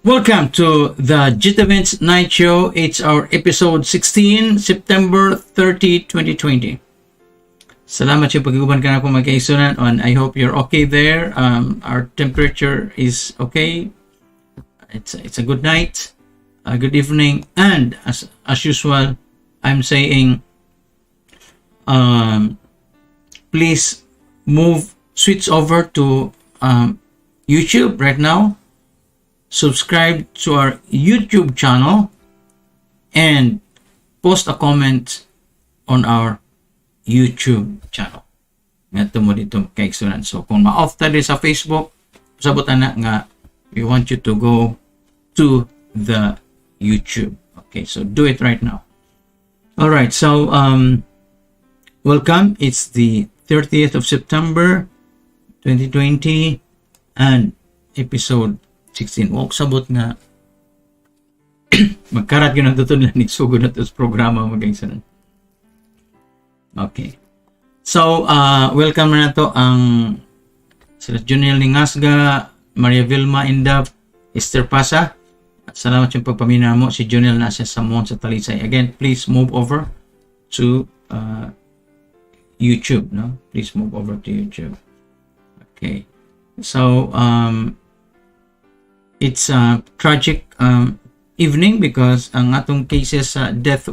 Welcome to the Benz Night Show. It's our episode 16, September 30, 2020. Salamat sa pag-uban ka na po magkaisunan and I hope you're okay there. Our temperature is okay. It's a good night, a good evening, and as usual, I'm saying please switch over to YouTube right now. Subscribe to our YouTube channel and post a comment on our YouTube channel. Nga mo dito kaigsunan. So kung ma-off tayo sa Facebook, sabutan na nga we want you to go to the YouTube. Okay, so do it right now. All right, so welcome. It's the 30th of September 2020 and episode 16. Walk sabot nga magkarat yun ang tutun lang nagsugod na ito sa programa magkaisanan. Okay. So, welcome na to ang sila Juniel Ningasga, Maria Vilma Indab, Esther Pasa. Salamat yung pagpamina mo. Si Juniel nasa Samon sa Talisay. Again, please move over to YouTube. No? Please move over to YouTube. Okay. So, it's a tragic evening because ang atong cases sa deaths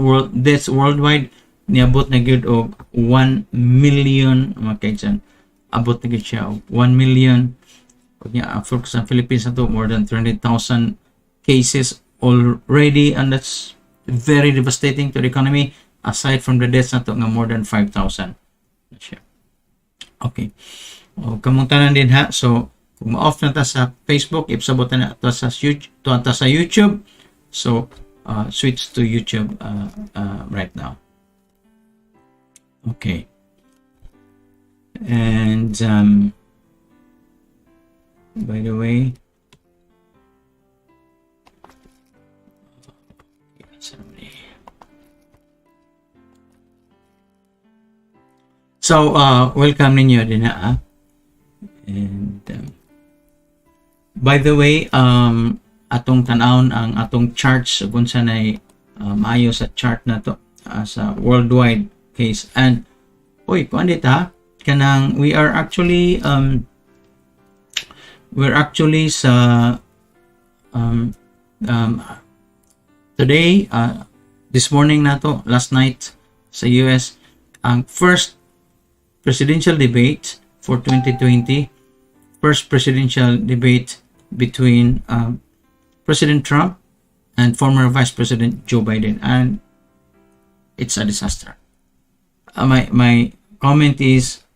worldwide niabot na gyud og 1 million makaisan. Abot na gyud siya og 1 million. For sa Philippines nato more than 300,000 cases already, and that's very devastating to the economy. Aside from the deaths nato nga more than 5,000. Okay. Kamuntanan din ha. So kung ma-off na ta sa Facebook, ipsabotan na ta sa YouTube. So, switch to YouTube right now. Okay. And, by the way, so, welcome ninyo din na. And, by the way, atong tanawon ang atong charts kung sanay maayo sa chart na to sa worldwide case. And kuan dita kanang we're actually sa today this morning na to, last night sa US ang first presidential debate for 2020, first presidential debate between President Trump and former Vice President Joe Biden, and it's a disaster. My comment is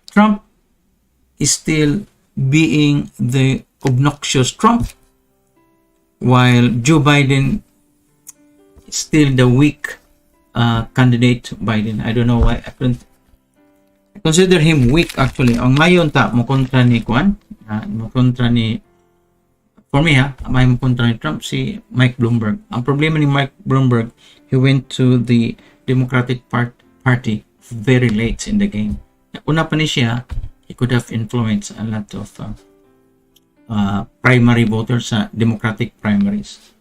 Trump is still being the obnoxious Trump, while Joe Biden is still the weak candidate Biden. I don't know why I consider him weak actually. Ang ngayon ta mo kontra ni Kwan, mo kontra ni for me may mo kontra ni Trump si Mike Bloomberg. Ang problema ni Mike Bloomberg, he went to the Democratic Party very late in the game. Una pa ni siya, he could have influenced a lot of primary voters sa Democratic primaries.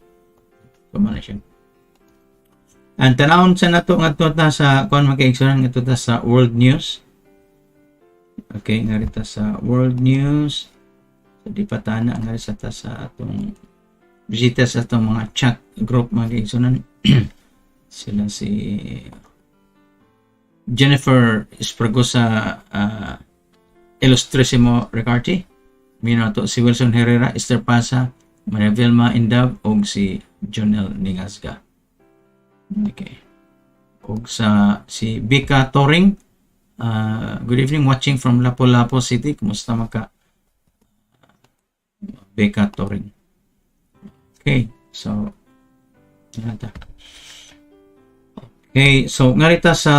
Kumana siya. And tanawon sa nato ngadto ta sa kon magkaigsunan ngadto ta sa world news. Okay, ngarita sa world news. So, di patana nga sa ta sa atong bisita sa atong mga chat group mga kaigsunan. Sila si Jennifer Espargosa, Ilustrisimo Ricarte, minato si Wilson Herrera, Esther Pasa, Maria Vilma Indab, og si Jonel Ningasga. Okay. Og sa si Bika Toring, good evening, watching from Lapu-Lapu City. Kumusta maka Beka Toring? Okay, so okay, so ngarita sa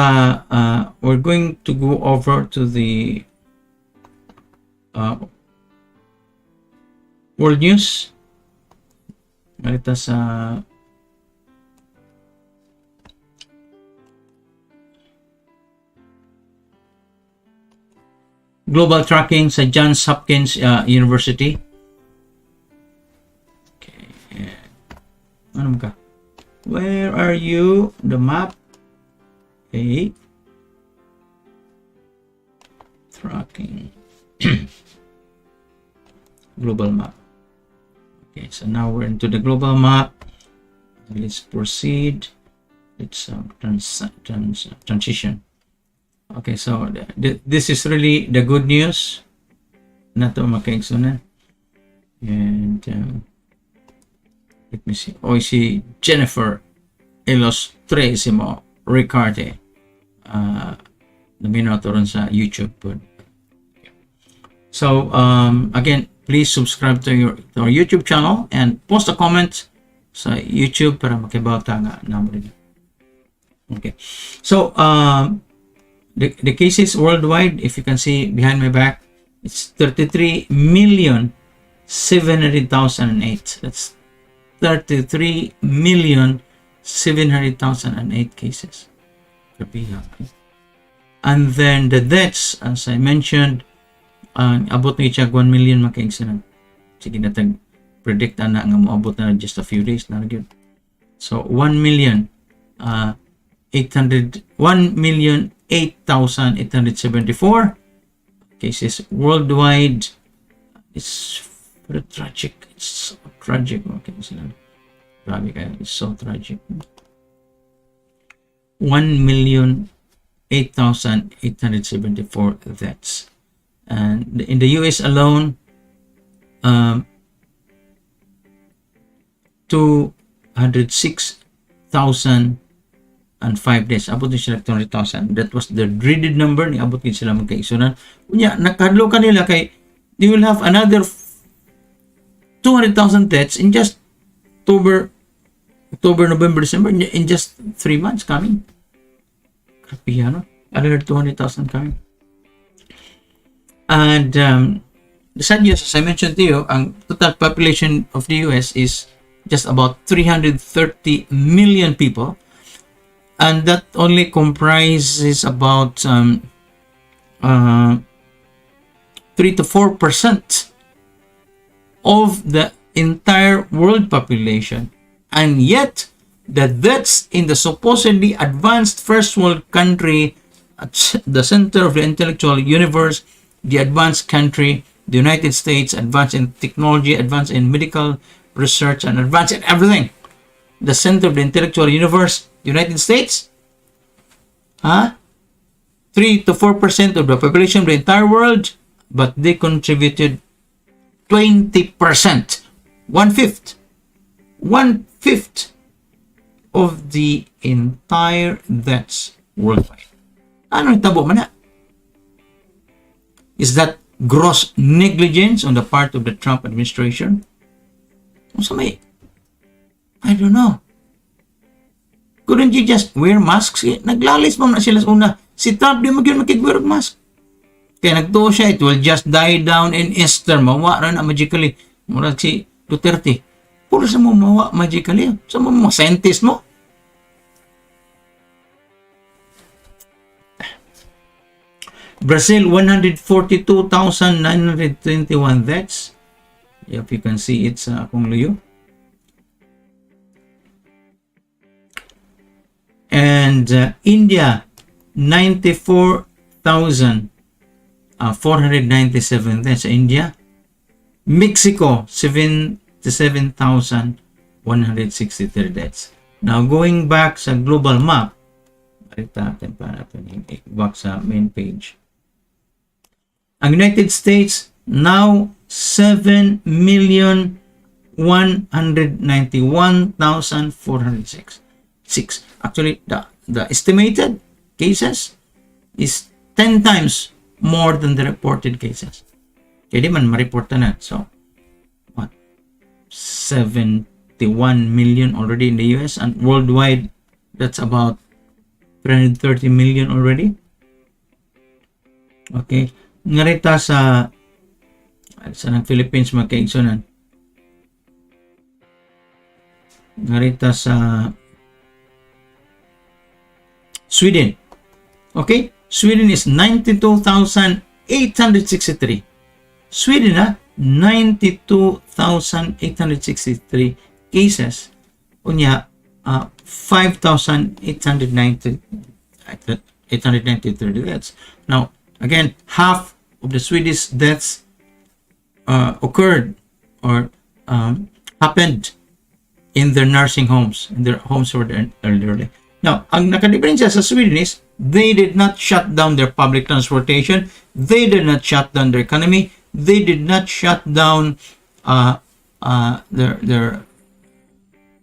we're going to go over to the world news. Ngarita sa global tracking sa Johns Hopkins University. Okay. Ano ka? Where are you? The map. Okay. Tracking. Global map. Okay, so now we're into the global map. Let's proceed. Let's transition. Okay, so this is really the good news. Nato makaigsunan. And let me see. Oh, si Jennifer Ilustresimo Ricarte. Naminato ron sa YouTube. So again, please subscribe to our YouTube channel and post a comment sa YouTube para makibawta nga namin. Okay. So the cases worldwide, if you can see behind my back, it's 33,700,008. That's 33,700,008 cases. And then the deaths, as I mentioned, abot na siya 1 million makaigsunan. Sige na tag predict na nga moabot na just a few days na gyud. So 1,008,874 cases worldwide. It's very tragic. It's so tragic. Okay, grabe kayo. It's so tragic. 1,008,874 deaths. And in the US alone, 206,005 days. Abot din sila 200,000. That was the dreaded number. Abot din sila magkaigsunan. Kunya, nakadlo kanila kay they will have another 200,000 deaths in just October, November, December, in just 3 months coming. Grabe yan, no? Another 200,000 coming. And the sad news, as I mentioned to you, ang total population of the US is just about 330 million people, and that only comprises about 3 to 4% of the entire world population. And yet the deaths in the supposedly advanced first world country, at the center of the intellectual universe, the advanced country, the United States, advanced in technology, advanced in medical research, and advanced in everything. The center of the intellectual universe, the United States, 3 to 4% of the population of the entire world, but they contributed 20%, one-fifth of the entire deaths worldwide. Ano itabo man na? Is that gross negligence on the part of the Trump administration? I don't know. Couldn't you just wear masks? Naglalis mo na sila sa una. Si Trump di mo yun makig-wear mask. Kaya nagtuo siya, it will just die down in Easter. Mawa na magically. Murag si Duterte. Puro sa mo mawa magically. Sa mga scientist mo. Brazil, 142,921 deaths. If you can see it sa akong luyo. And India, 94,497 deaths sa India. Mexico, 77,163 deaths. Now, going back sa global map, marita natin pa natin back sa main page. Ang United States, now 7,191,406. Actually, the estimated cases is 10 times more than the reported cases. Kaya di man ma-report na. So, what? 71 million already in the US, and worldwide, that's about 330 million already. Okay. Ngarita sa ng Philippines magkaigsunan. Ngarita sa Sweden. Okay? Sweden is 92,863. Sweden, 92,863 cases. Unya, 5,893 deaths. Now, again, half of the Swedish deaths occurred or happened in their nursing homes, in their homes for the elderly. Now, ang nakadiferensya sa Sweden is they did not shut down their public transportation, they did not shut down their economy, they did not shut down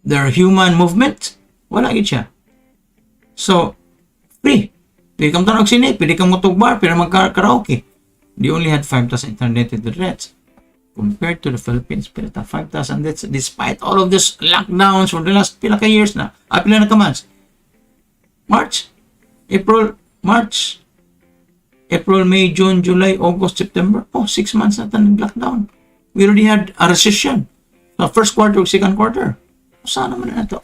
their human movement. Wala gid siya. So, free. Pwede kang tanog sine, pwede kang motugbar, pwede mag-karaoke. They only had 5,800 deaths. Compared to the Philippines, pila 5,000 deaths despite all of this lockdowns for the last pila ka years na. Pila na ka months. March, April, May, June, July, August, September. 6 months na tayo lockdown. We already had a recession. So, first quarter o second quarter. Saan naman na ito?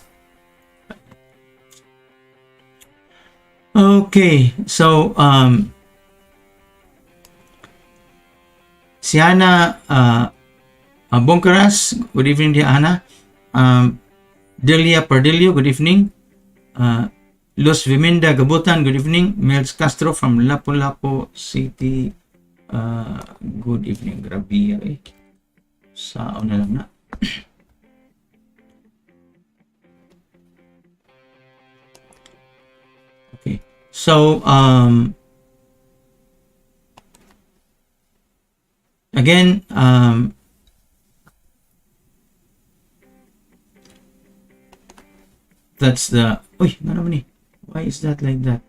Okay, so, si Hana Bongkaras, good evening di Hana. Delia Pardillo, good evening. Los Viminda Gabutan, good evening. Mels Castro from Lapu-Lapu City, good evening. Grabe eh. Saan na lang na. Okay, so again, that's the. Uy, ano naman eh? Why is that like that?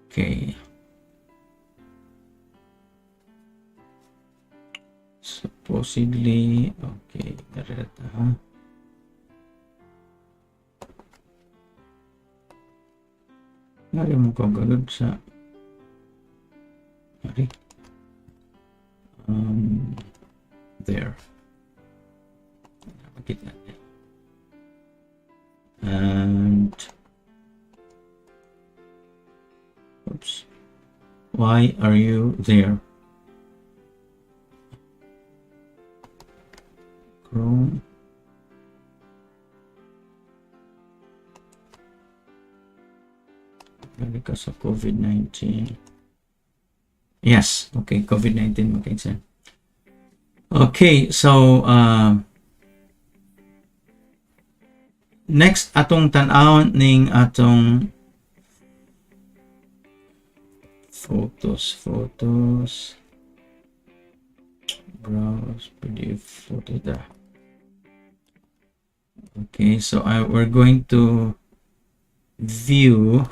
Okay. Supposedly, okay, narata, ha? Nari mo kagalod sa nari there makita natin and oops, why are you there? Chrome. Because of COVID-19. Yes, okay, COVID-19 makita. Okay, so next atong tan-awon ning atong photos, browse PDF photo da. Okay, so we're going to view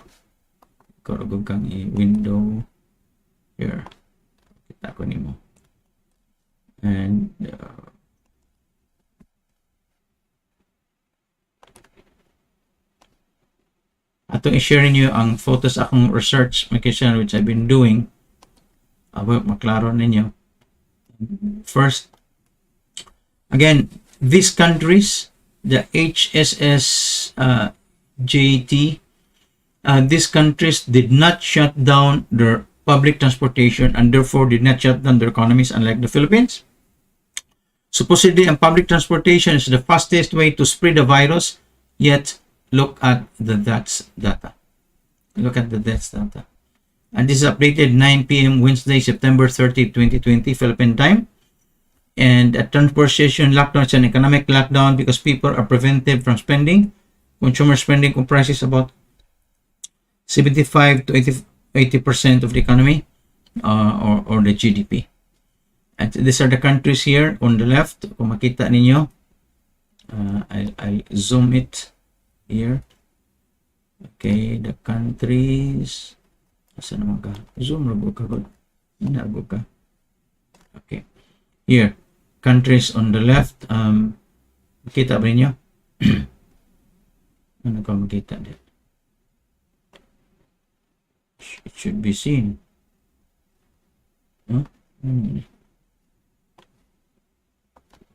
karugog kang window here. Kita ko nimo. And atong i-share niyo ang photos akong research which I've been doing about maklaro ninyo. First, again, these countries, the HSS JT, these countries did not shut down their public transportation and therefore did not shut down their economies, unlike the Philippines. Supposedly, and public transportation is the fastest way to spread the virus, yet look at the deaths data. Look at the deaths data. And this is updated 9 p.m. Wednesday, September 30, 2020, Philippine time. And a transportation lockdown is an economic lockdown because people are prevented from spending. Consumer spending comprises about 75 to 80% of the economy or the GDP. And these are the countries here on the left. Kung makita ninyo, I'll zoom it here. Okay, the countries. Asa naman ka? Zoom na ka. Inago ka. Okay. Here, countries on the left. Makita ba ninyo? Ano ka makita din? It should be seen. Huh?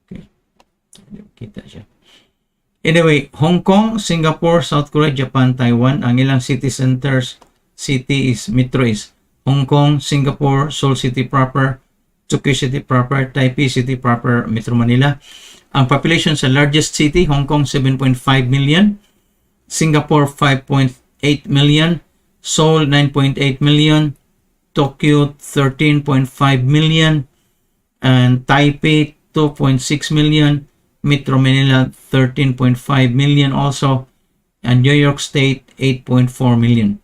Okay. Kita siya. Anyway, Hong Kong, Singapore, South Korea, Japan, Taiwan, ang ilang city centers city is metro is Hong Kong, Singapore, Seoul City proper, Tokyo City proper, Taipei City proper, Metro Manila. Ang population sa largest city, Hong Kong 7.5 million, Singapore 5.8 million, Seoul 9.8 million, Tokyo 13.5 million, and Taipei 2.6 million, Metro Manila 13.5 million also, and New York State 8.4 million.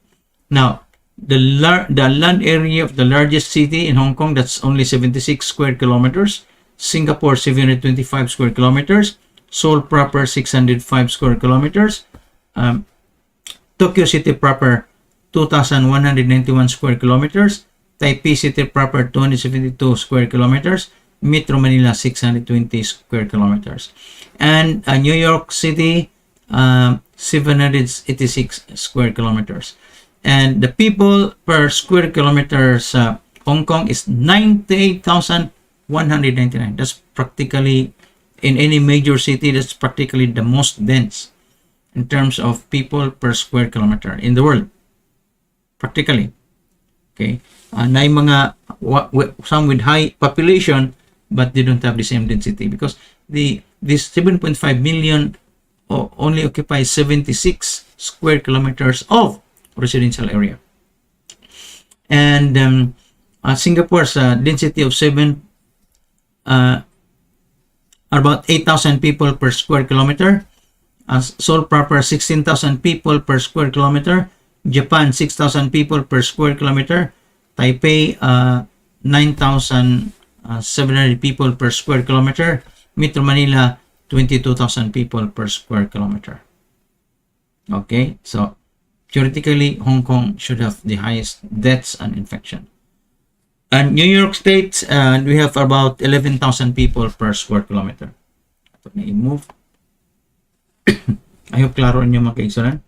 Now, the land area of the largest city in Hong Kong, that's only 76 square kilometers. Singapore 725 square kilometers. Seoul proper 605 square kilometers. Tokyo City proper 2,191 square kilometers. Taipei City proper 272 square kilometers. Metro Manila 620 square kilometers. And New York City 786 square kilometers. And the people per square kilometers Hong Kong is 98,199. That's practically, in any major city, that's practically the most dense in terms of people per square kilometer in the world. Practically. Okay. Na yung mga, some with high population, but they don't have the same density because this 7.5 million only occupies 76 square kilometers of residential area. And Singapore's density of about 8,000 people per square kilometer. Seoul proper 16,000 people per square kilometer. Japan 6,000 people per square kilometer. Taipei 9,700 people per square kilometer. Metro Manila 22,000 people per square kilometer. Okay, so theoretically, Hong Kong should have the highest deaths and infection. And New York State, we have about 11,000 people per square kilometer. Ito na i-move. I hope klaro niyo mga kaigsunan.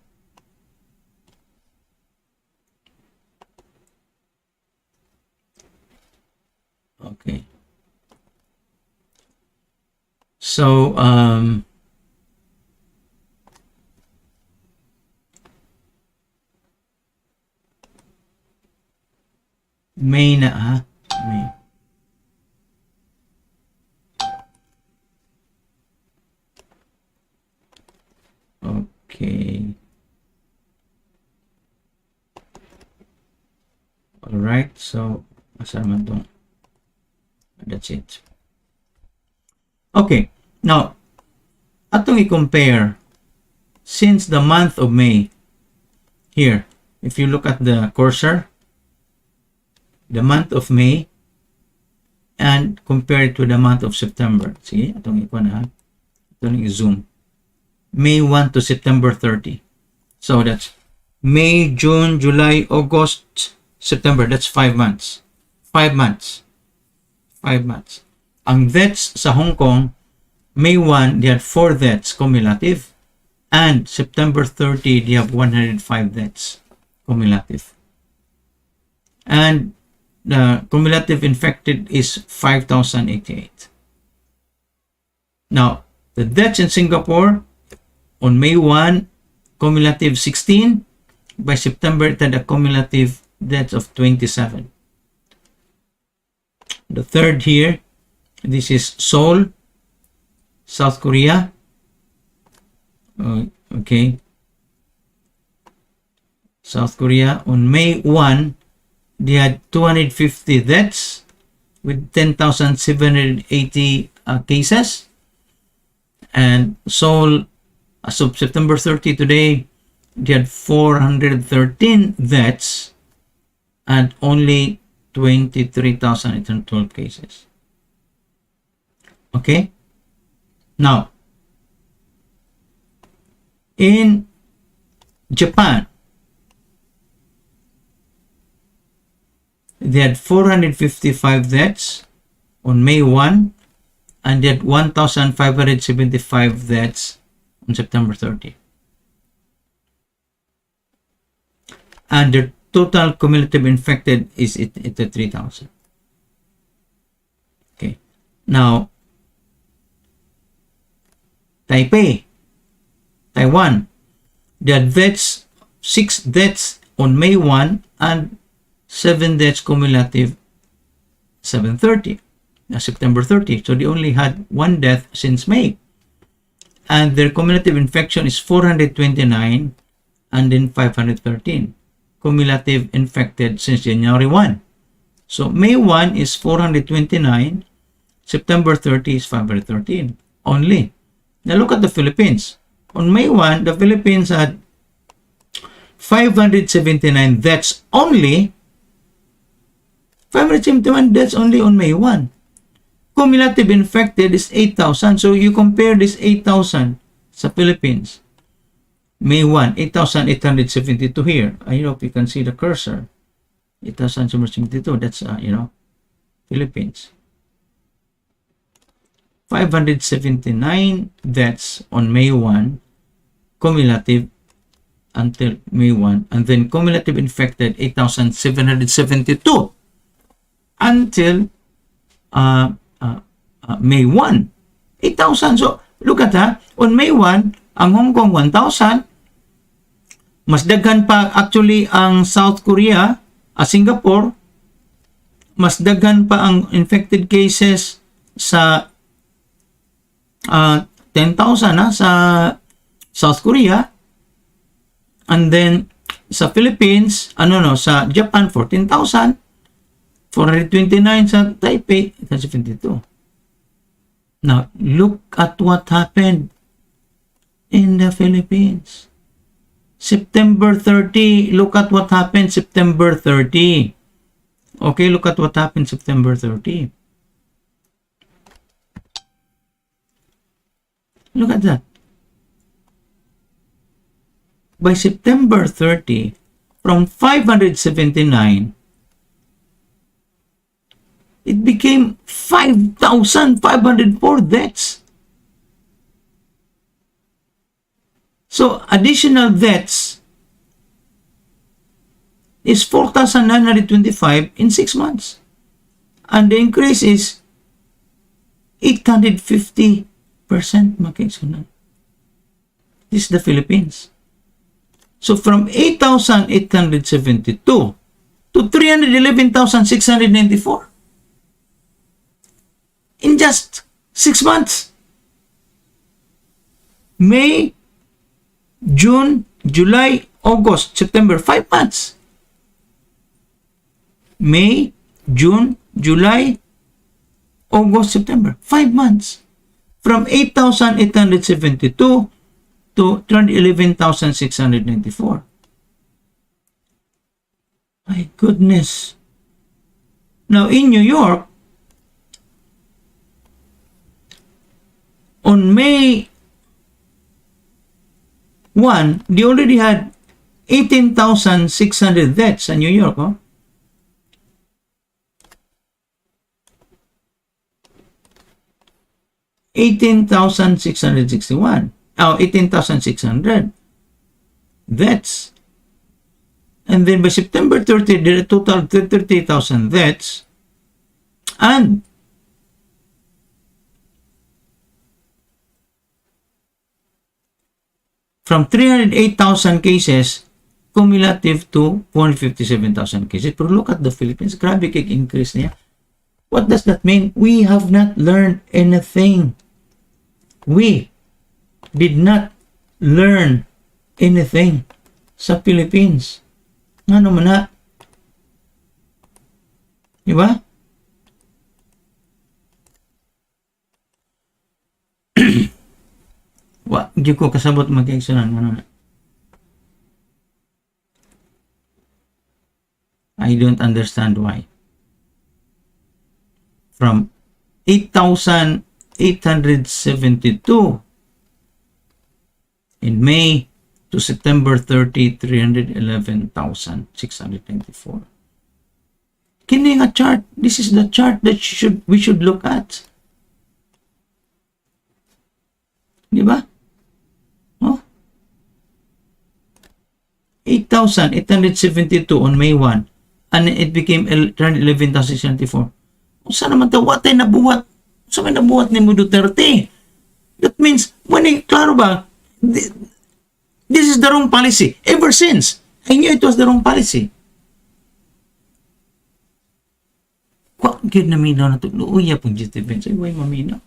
Okay. So, May na ha? May. Okay. Alright, so asa naman tong? That's it. Okay, now atong i-compare since the month of May. Here, if you look at the cursor, the month of May and compare it to the month of September. See, itong iko na. Itong i-zoom. May 1 to September 30. So that's May, June, July, August, September. That's 5 months. 5 months. 5 months. Ang deaths sa Hong Kong, May 1, they had 4 deaths cumulative. And September 30, they have 105 deaths cumulative. And the cumulative infected is 5,088. Now, the deaths in Singapore on May 1, cumulative 16. By September, it had a cumulative deaths of 27. The third here, this is Seoul, South Korea. Okay. South Korea on May 1, they had 250 deaths with 10,780 cases. And Seoul, as of September 30 today, they had 413 deaths and only 23,812 cases. Okay? Now, in Japan, they had 455 deaths on May 1 and they had 1,575 deaths on September 30. And the total cumulative infected is at 3,000. Okay. Now, Taipei, Taiwan, they had deaths, 6 deaths on May 1 and 7 deaths cumulative 730, September 30. So they only had 1 death since May. And their cumulative infection is 429 and then 513. Cumulative infected since January 1. So May 1 is 429, September 30 is 513 only. Now look at the Philippines. On May 1, the Philippines had 579 deaths only. 571 deaths only on May 1. Cumulative infected is 8,000. So you compare this 8,000 sa Philippines. May 1, 8,872 here. I hope you can see the cursor. 8,772. That's, Philippines. 579 deaths on May 1, cumulative until May 1, and then cumulative infected 8,772 until May 1. 8,000. So, look at that. On May 1, ang Hong Kong 1,000. Mas daghan pa actually ang South Korea, Singapore. Mas daghan pa ang infected cases sa 10,000 sa South Korea. And then sa Philippines, sa Japan 14,000. 429 sa Taipei, 72. Now, look at what happened in the Philippines. September 30, look at what happened September 30. Okay, look at what happened September 30. Look at that. By September 30, from 579, it became 5,504 deaths. So, additional deaths is 4,925 in 6 months. And the increase is 850%. This is the Philippines. So, from 8,872 to 311,694 in just 6 months. May, June, July, August, September, 5 months. May, June, July, August, September, 5 months. From 8,872 to 211,694. My goodness. Now, in New York, on May 1, they already had 18,600 deaths in New York. 18,661. 18,600 deaths. And then by September 30, there are total 30,000 deaths. And from 308,000 cases, cumulative to 457,000 cases. Pero look at the Philippines. Grabe kay increase niya. What does that mean? We have not learned anything. We did not learn anything sa Philippines. Ano man na? Diba? Di ko kasabot mag-exonan. Ano na? I don't understand why. From 8,872 in May to September 30, 311,694. Kini nga chart. This is the chart that we should look at. Diba? 8,872 on May 1 and it became 311,694. Saan naman ito? What ay nabuhat? Saan may nabuhat ni Duterte? That means, klaro ba, this is the wrong policy. Ever since I knew it was the wrong policy. Kwa gid na minaw na to. Luuya pong defense. Ay, way maminaw.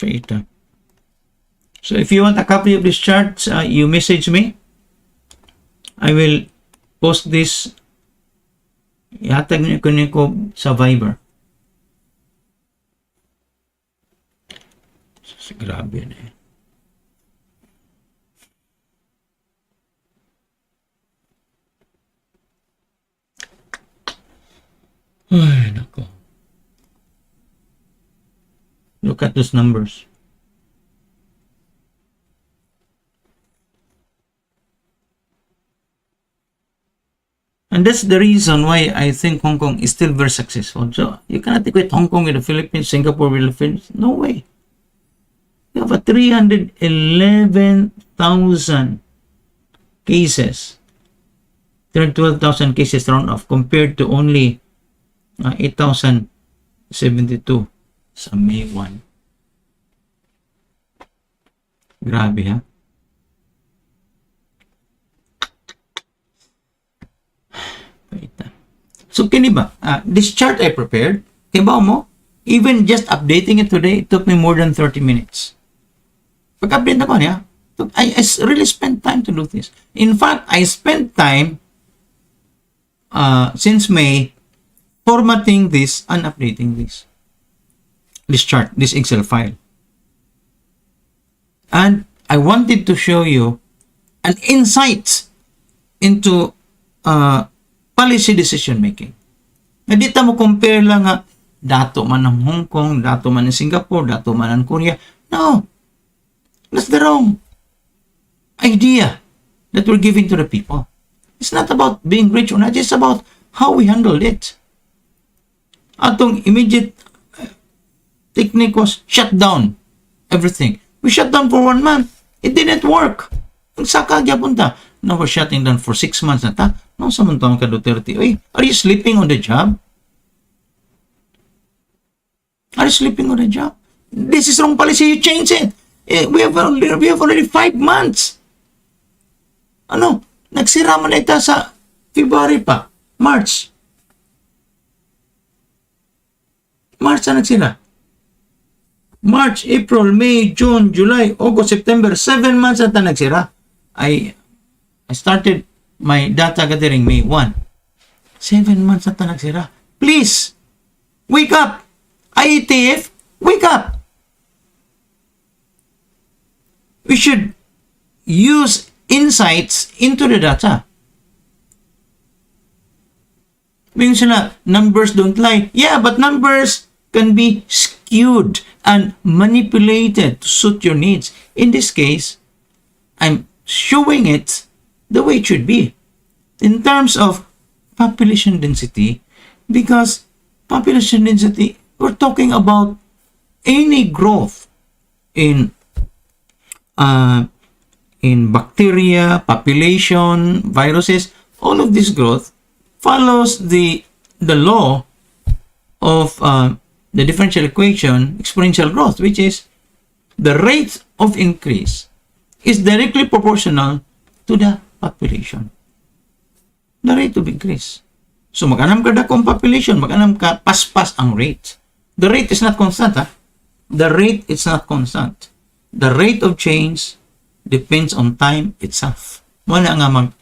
Paita. So if you want a copy of this chart, you message me. I will post this. Ihatag niyo ko sa Viber. Grabe na eh. Ay, nako. Look at those numbers. And that's the reason why I think Hong Kong is still very successful. So you cannot equate Hong Kong with the Philippines, Singapore with the Philippines. No way. You have a 311,000 cases. 312,000 cases round off compared to only 8,072 sa May 1. Grabe ha. So kini ba, this chart I prepared, kibaw mo, even just updating it today, it took me more than 30 minutes. Pag-update na ko niya, I really spent time to do this. In fact, I spent time since May formatting this and updating this chart, this Excel file. And I wanted to show you an insight into policy decision making. Na dito mo compare lang nga dato man ng Hong Kong, dato man ng Singapore, dato man ng Korea. No. That's the wrong idea that we're giving to the people. It's not about being rich or not, it's about how we handled it. Atong immediate technique was shut down everything. We shut down for 1 month. It didn't work. Nagsaka punta. Now we're shutting down for 6 months na ta. No, samantang ka Duterte. Oy, are you sleeping on the job? Are you sleeping on the job? This is wrong policy. You change it. We have already 5 months. Ano? Nagsira mo na ita sa February pa. March na nagsira. March, April, May, June, July, August, September. 7 months na ta nagsira. I started my data gathering May 1. 7 months na ta nagsira. Please, wake up. IETF, wake up. We should use insights into the data. Meaning sila, numbers don't lie. Yeah, but numbers can be skewed and manipulated to suit your needs. In this case, I'm showing it the way it should be. In terms of population density, because population density, we're talking about any growth in bacteria, population, viruses. All of this growth follows the law of the differential equation, exponential growth, which is the rate of increase is directly proportional to the population. The rate of increase. So mag-anam ka dakong population, mag-anam ka paspas ang rate. The rate is not constant. The rate is not constant. The rate of change depends on time itself. Wala nga mag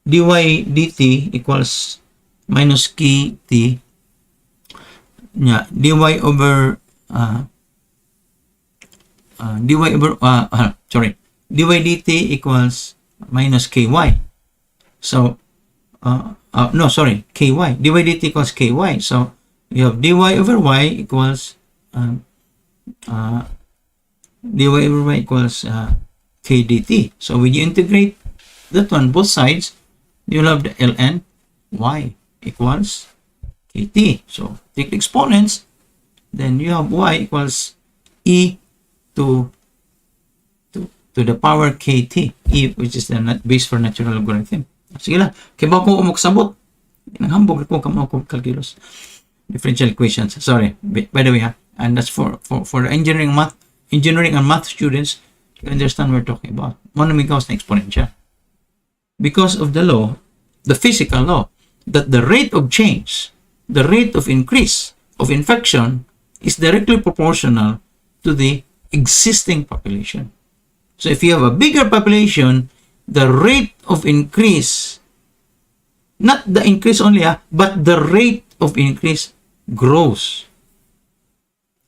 dy dt equals minus kt nya dy over dy dt equals minus ky. So ky. dy dt equals ky. So you have dy over y equals dy over y equals k dt. So when you integrate that one, both sides, you'll have the ln y equals kt. So take the exponents, then you have y equals e to the power kt, e which is the base for natural logarithm. Sige lang, kaya ba ko umaksabot? Nanghambog ko kamo ko calculus. Differential equations. Sorry, by the way, and that's for the engineering and math students. You understand what we're talking about? Monomigawas na exponential. Because of the law, the physical law, that the rate of change, the rate of increase of infection is directly proportional to the existing population. So if you have a bigger population, the rate of increase, not the increase only, but the rate of increase grows.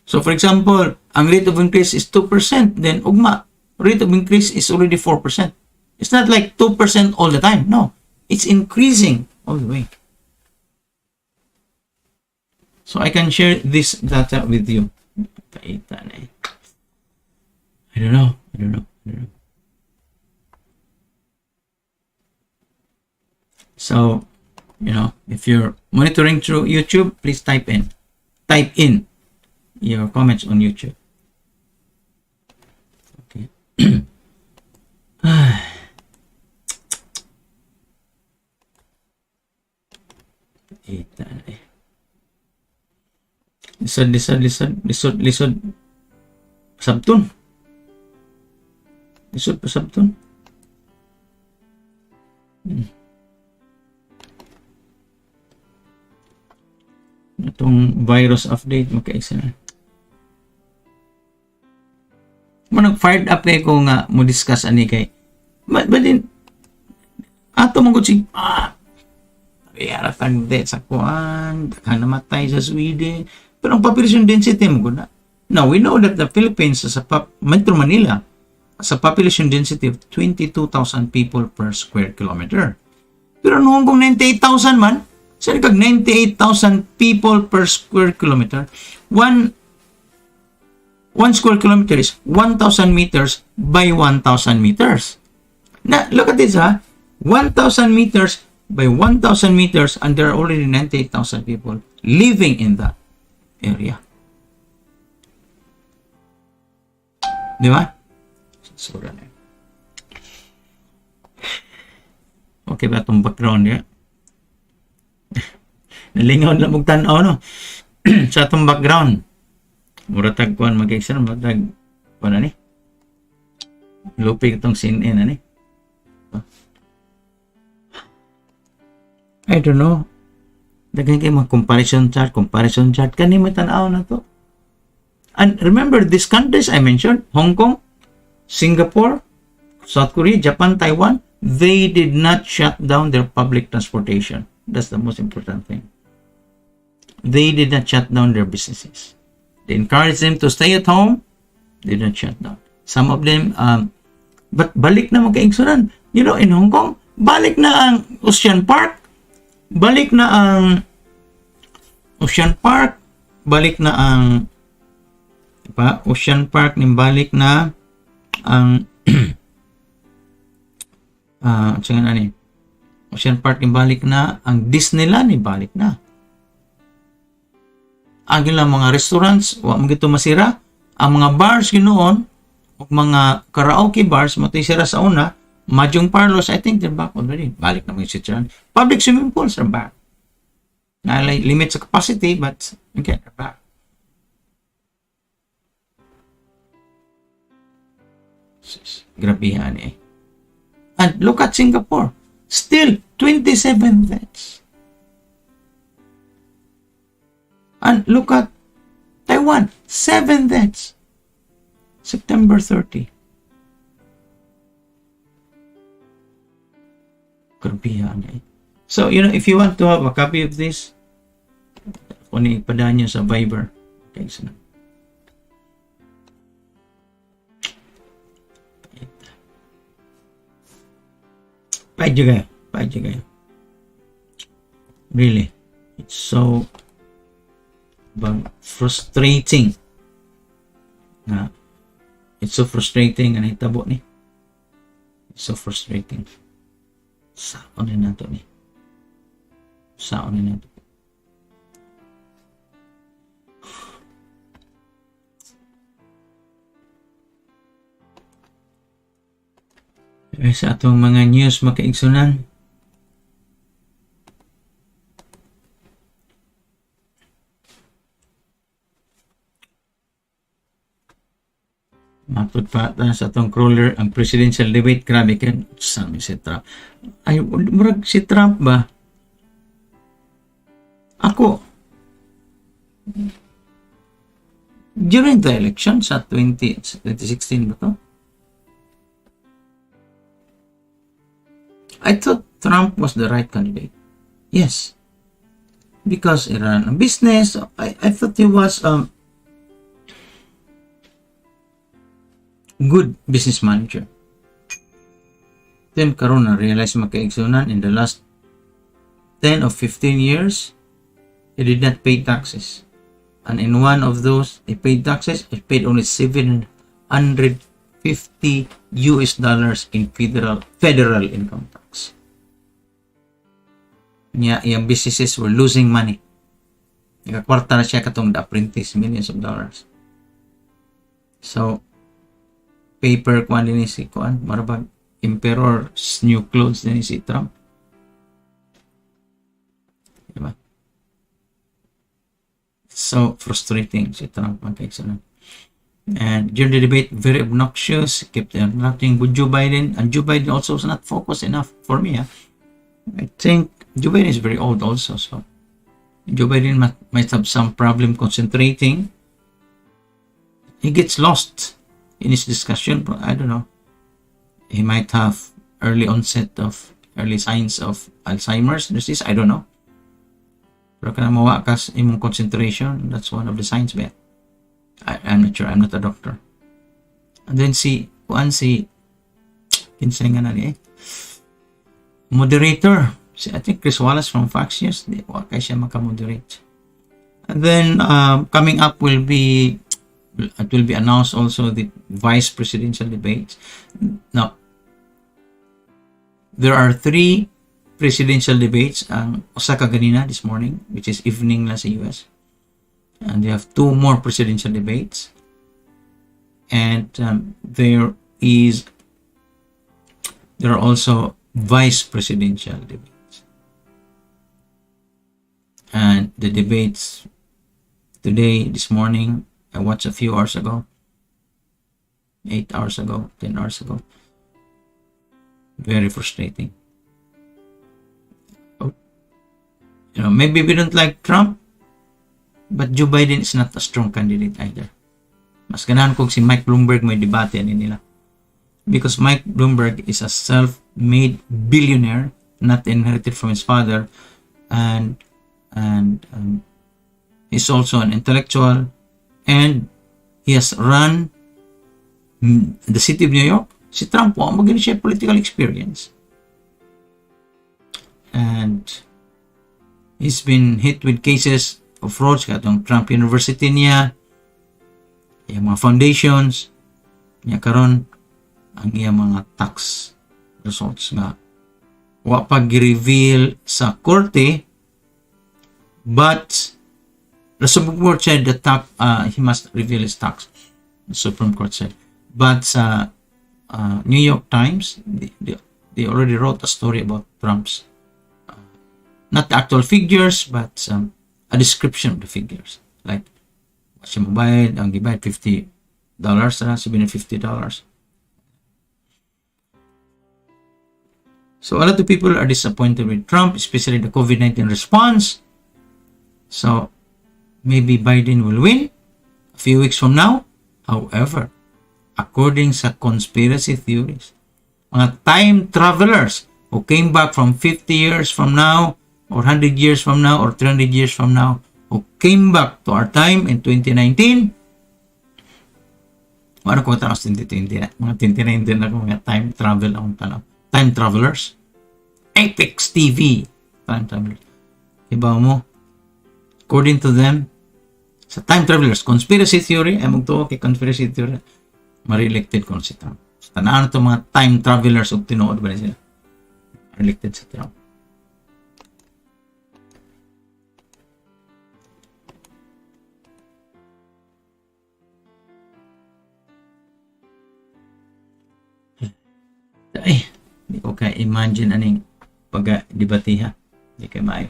So for example, ang rate of increase is 2%, then ugma, rate of increase is already 4%. It's not like 2% all the time. No, it's increasing all the way. So I can share this data with you. I don't know. So, if you're monitoring through YouTube, please type in your comments on YouTube. Okay. Lisod. Sabton. Lisod pa sabton. Itong virus update, magkaisa na. Nag-fired up kay ko nga mo discuss ani kay. But din, ato mong si kaya tagde sa kuan, namatay sa Sweden. Pero ang population density mo na. Now, we know that the Philippines is Metro Manila has a population density of 22,000 people per square kilometer. Pero noong kung 98,000 man, saan kag 98,000 people per square kilometer? One square kilometer is 1,000 meters by 1,000 meters. Now, look at this, 1,000 meters by 1,000 meters, and there are already 98,000 people living in that area. Di ba? Okay ba itong background niya? Nalingaw na magtanaw, no? Sa itong background. Muratag kuhan mag-extra, muratag kuhan na ni? Lupig itong scene na ni? I don't know. Daghan kayo mga comparison chart. Kani mo tanaw na to. And remember, these countries I mentioned, Hong Kong, Singapore, South Korea, Japan, Taiwan, they did not shut down their public transportation. That's the most important thing. They did not shut down their businesses. They encouraged them to stay at home. They did not shut down. Some of them, but balik na magkaigsunan. In Hong Kong, balik na ang Ocean Park, balik na ang Ocean Park, balik na ang Ocean Park, balik na ang Ocean Park, balik na ang Disneyland, balik na. Ang ilang mga restaurants, wa mo gito masira. Ang mga bars ginoon, o mga karaoke bars, matay sira sa una. Mahjong parlors, I think they're back already. Balik na mga sitran. Public swimming pools are back. Limit sa capacity, but again, they're back. Grabihan eh. And look at Singapore. Still, 27 deaths. And look at Taiwan. 7 deaths. September 30. Grabihan eh. So, if you want to have a copy of this, kung ipadaan nyo sa Viber. Okay, so Pahit kayo. Really. It's so frustrating. It's so frustrating ang hitabo ni. It's so frustrating. Saon na nato ni. Sa atong mga news makaigsunan. Matod pa ta sa atong crawler ang presidential debate. Grabe kan sami si Trump. Ay murag si Trump ba? Ako during the election sa 2016 ba to? I thought Trump was the right candidate. Yes. Because he ran a business. I thought he was good business manager. Then karon na realize makaigsunan in the last 10 or 15 years he did not pay taxes. And in one of those he paid taxes, he paid only $750 in federal income tax. Yung businesses were losing money. Nakakwarta na siya katong the apprentice, millions of dollars. So paper kuan din si kuan marabag emperor's new clothes din si Trump, diba? So frustrating si Trump magkaigsunan. And during the debate, very obnoxious, kept interrupting with Joe Biden, and Joe Biden also was not focused enough for me. I think Joe Biden is very old also, so Joe Biden might have some problem concentrating. He gets lost in his discussion, but I don't know. He might have early signs of Alzheimer's disease. I don't know. Pero kana mawakas imong concentration, that's one of the signs ba? I'm not sure. I'm not a doctor. And then kinsay nga na ni moderator. I think Chris Wallace from Fox News. Di wa kay siya maka-moderate. And then coming up will be announced also the vice presidential debates. Now, there are 3 presidential debates ang usa ka ganina this morning, which is evening na sa US. And they have 2 more presidential debates. And there are also vice presidential debates. And the debates today, this morning, I watched a few hours ago, 8 hours ago, 10 hours ago. Very frustrating. Maybe we don't like Trump, but Joe Biden is not a strong candidate either. Mas ganahan ko si Mike Bloomberg may debate nila. Because Mike Bloomberg is a self-made billionaire, not inherited from his father, and he's also an intellectual, and he has run the city of New York. Si Trump po, maganda siya political experience. And he's been hit with cases of frauds katong Trump University niya, yung mga foundations niya karon, ang iyang mga tax results nga wa pa gi-reveal sa korte, but the Supreme Court said that he must reveal his tax. The Supreme Court said, but sa New York Times they already wrote a story about Trump's not the actual figures, but a description of the figures, like what siya mabayad, ang gibayad $50 na, $750. So a lot of people are disappointed with Trump, especially the COVID-19 response. So maybe Biden will win a few weeks from now. However, according sa conspiracy theories, mga time travelers who came back from 50 years from now, or 100 years from now, or 300 years from now, who came back to our time in 2019, ano ko tanong sa 2020 na, mga 2019 na mga time travel akong tanong. Time travelers, Apex TV, time travelers. Iba mo, according to them, sa time travelers, conspiracy theory, ay magtuwa kay conspiracy theory, ma-re-elected ko si Trump. So, tanaan ito mga time travelers o tinuod ba sila? Elected si Trump. Ay, hindi ko ka-imagine aning pag-debatiha. Hindi kayo maayo.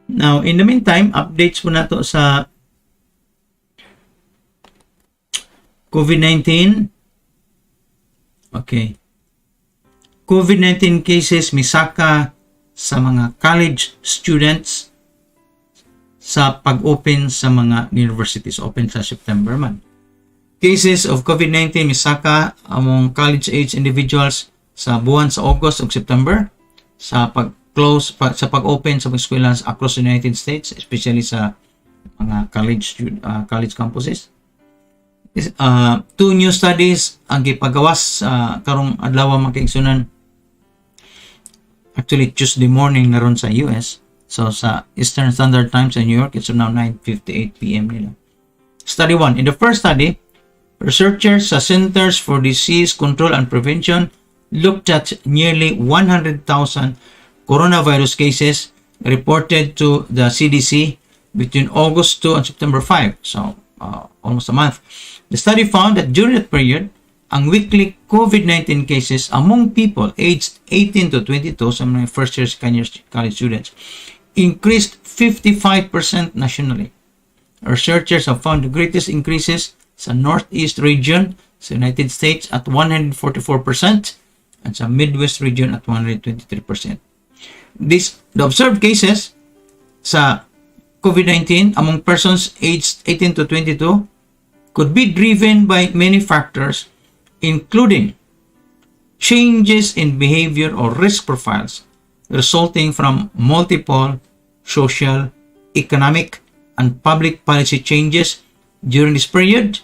Now, in the meantime, updates po na to sa COVID-19. Okay. COVID-19 cases misaka sa mga college students sa pag-open sa mga universities. Open sa September man. Cases of COVID-19 misaka among college-age individuals sa buwan sa August ug September sa sa pag-open sa mga eskwelahan across the United States, especially sa mga college campuses. Two new studies ang gipagawas karong adlaw makaigsunan. Actually, Tuesday morning na ron sa US. So, sa Eastern Standard Time sa New York, it's now 9:58 p.m. nila. Study 1. In the first study, researchers sa Centers for Disease Control and Prevention looked at nearly 100,000 coronavirus cases reported to the CDC between August 2 and September 5. So, almost a month. The study found that during that period, ang weekly COVID-19 cases among people aged 18 to 22, sa mga first year college students, increased 55% nationally. Researchers have found the greatest increases sa Northeast region sa United States at 144% and sa Midwest region at 123%. The observed cases sa COVID-19 among persons aged 18 to 22 could be driven by many factors, including changes in behavior or risk profiles resulting from multiple social, economic, and public policy changes during this period,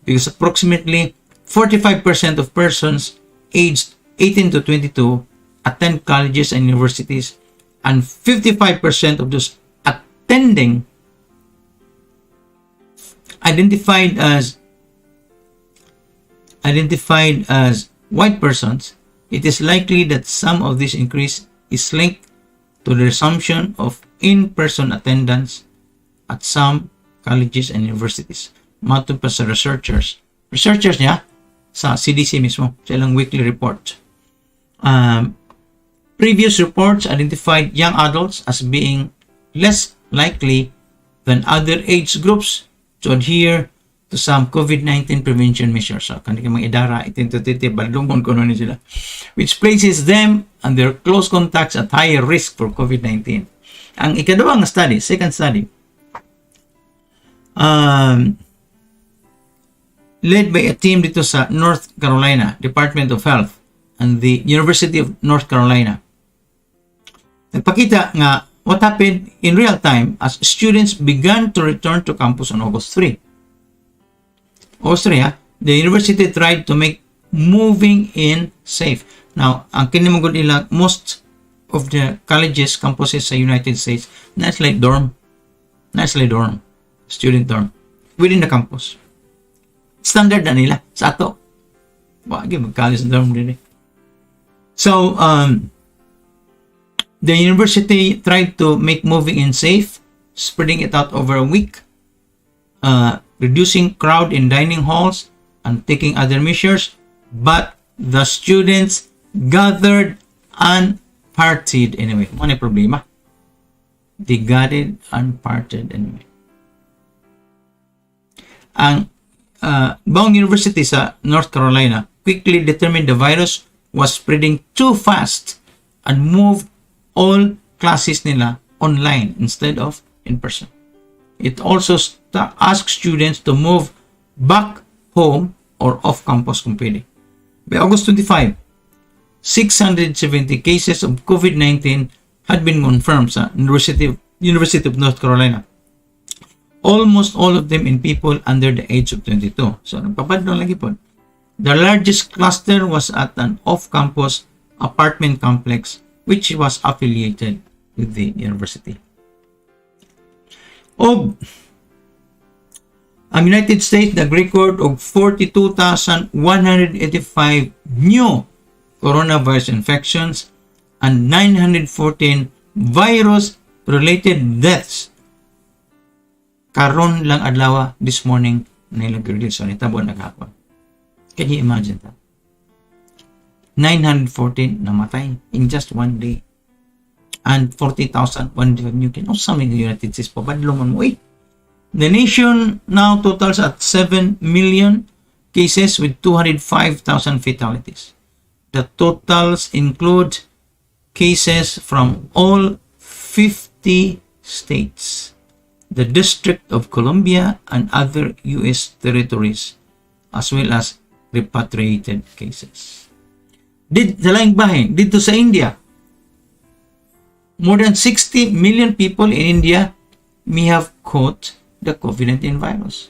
because approximately 45% of persons aged 18 to 22 attend colleges and universities, and 55% of those attending identified as white persons. It is likely that some of this increase is linked to the resumption of in-person attendance at some colleges and universities. Matod pa sa researchers niya sa CDC mismo, sa ilang weekly report. Previous reports identified young adults as being less likely than other age groups to adhere to some COVID-19 prevention measures. So, kanina mga idara, itinto-titi, balungon ko nun sila, which places them and their close contacts at higher risk for COVID-19. Ang ikadawang study, second study, led by a team dito sa North Carolina Department of Health and the University of North Carolina. Nagpakita nga what happened in real time as students began to return to campus on August 3. Austria, the university tried to make moving in safe. Now, ang kinimugod nila, most of the colleges, campuses sa United States, nicely dorm, student dorm, within the campus. Standard na nila sa ato. Wagi mag-college dorm din eh. So, the university tried to make moving in safe, spreading it out over a week, reducing crowd in dining halls, and taking other measures, but the students gathered and partied anyway. Ano yung problema? They gathered and partied anyway. Ang Bowne University sa North Carolina quickly determined the virus was spreading too fast and moved all classes nila online instead of in person. It also asked students to move back home or off campus completely. By August 25, 670 cases of COVID-19 had been confirmed sa University of North Carolina. Almost all of them in people under the age of 22. So, nagpapadlong lagi po. The largest cluster was at an off-campus apartment complex which was affiliated with the university. Og ang United States nag-record og 42,185 new coronavirus infections and 914 virus-related deaths. Karon lang adlaw this morning na ilag-release. So, nitabo naghapon. Can you imagine that? 914 namatay in just one day. And 40,000 new cases. No, something in the United States pa. Badlo man mo eh. The nation now totals at cases with 205,000 fatalities. The totals include cases from all 50 states, the District of Columbia, and other U.S. territories, as well as repatriated cases. Sa laing bahin, dito sa India, more than 60 million people in India may have caught the COVID-19 virus.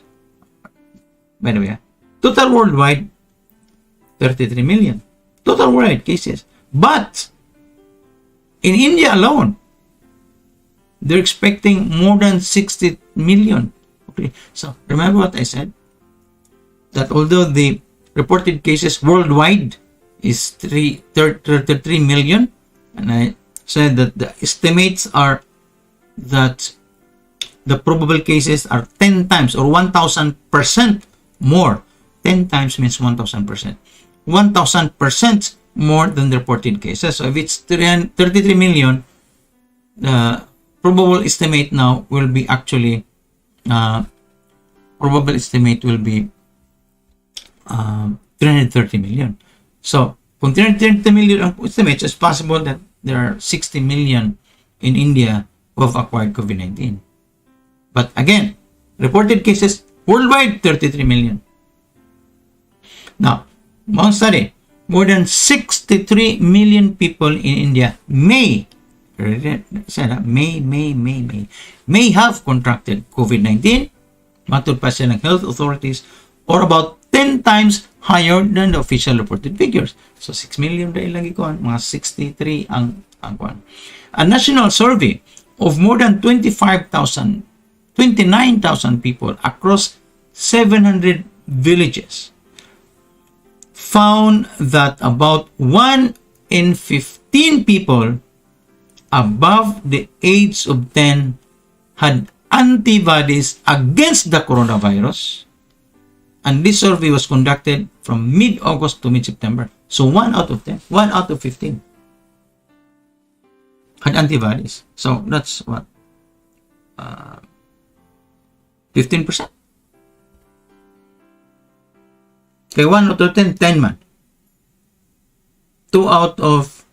By the way, total worldwide, 33 million. Total worldwide cases. But in India alone, they're expecting more than 60 million. Okay, so remember what I said? That although the reported cases worldwide is 33 million, and I said that the estimates are that the probable cases are 10 times or 1,000% more. 10 times means 1,000%. 1,000% more than the reported cases. So if it's 33 million, the probable estimate now will be actually, probable estimate will be 330 million. So, kung 330 million ang estimates, it's possible that there are 60 million in India who have acquired COVID-19. But again, reported cases worldwide, 33 million. Now, one study, more than 63 million people in India may have contracted COVID-19, matod pa siya ng health authorities, or about 10 times higher than the official reported figures. So 6 million dahil lagi ko, mga 63 ang kuan. A national survey of more than 29,000 people across 700 villages found that about 1 in 15 people above the age of 10 had antibodies against the coronavirus, and this survey was conducted from mid-August to mid-September. So 1 out of 10, 1 out of 15 had antibodies. So that's what, 15%. Okay, 1 out of 10, 10 man. 2 out of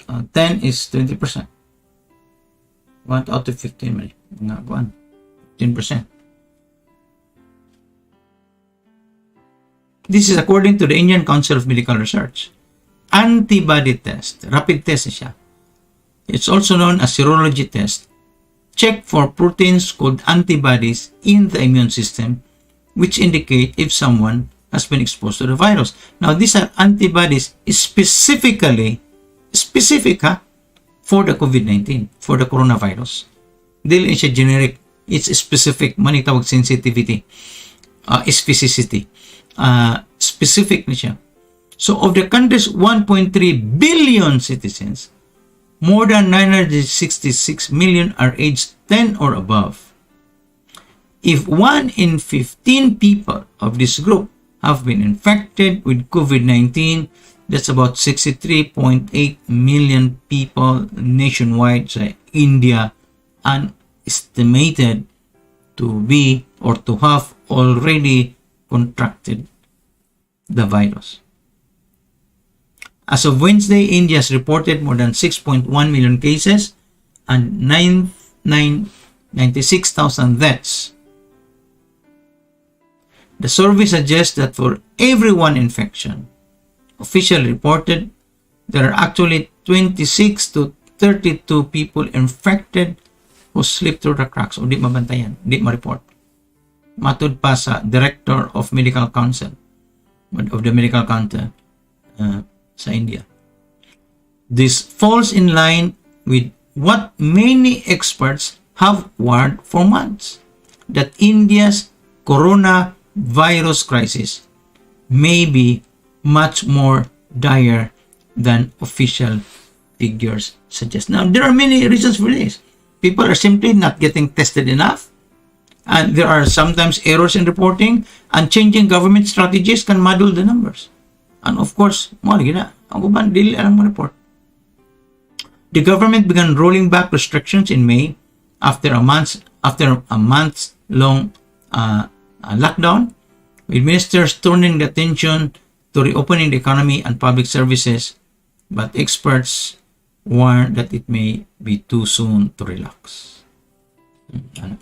10 is 20%. 1 out of 15 man. 15%. This is according to the Indian Council of Medical Research. Antibody test, rapid test siya. It's also known as serology test. Check for proteins called antibodies in the immune system, which indicate if someone has been exposed to the virus. Now, these are antibodies specific for the COVID-19, for the coronavirus. Dili siya generic. It's specific. Manitawag sensitivity, specificity. Specific na siya. So, of the country's 1.3 billion citizens, more than 966 million are aged 10 or above. If 1 in 15 people of this group have been infected with COVID-19, that's about 63.8 million people nationwide sa India, and estimated to be or to have already contracted the virus. As of Wednesday, India has reported more than 6.1 million cases and 96,000 deaths. The survey suggests that for every one infection officially reported, there are actually 26 to 32 people infected who slip through the cracks o di mabantayan, di ma-report. Matud pa sa Director of Medical Council of the Medical Council sa India. This falls in line with what many experts have warned for months, that India's coronavirus crisis may be much more dire than official figures suggest. Now, there are many reasons for this. People are simply not getting tested enough, and there are sometimes errors in reporting, and changing government strategies can muddle the numbers. And of course, ang uban dili ang report. The government began rolling back restrictions in May after a month-long lockdown, with ministers turning the attention to reopening the economy and public services, but experts warn that it may be too soon to relax. Ano?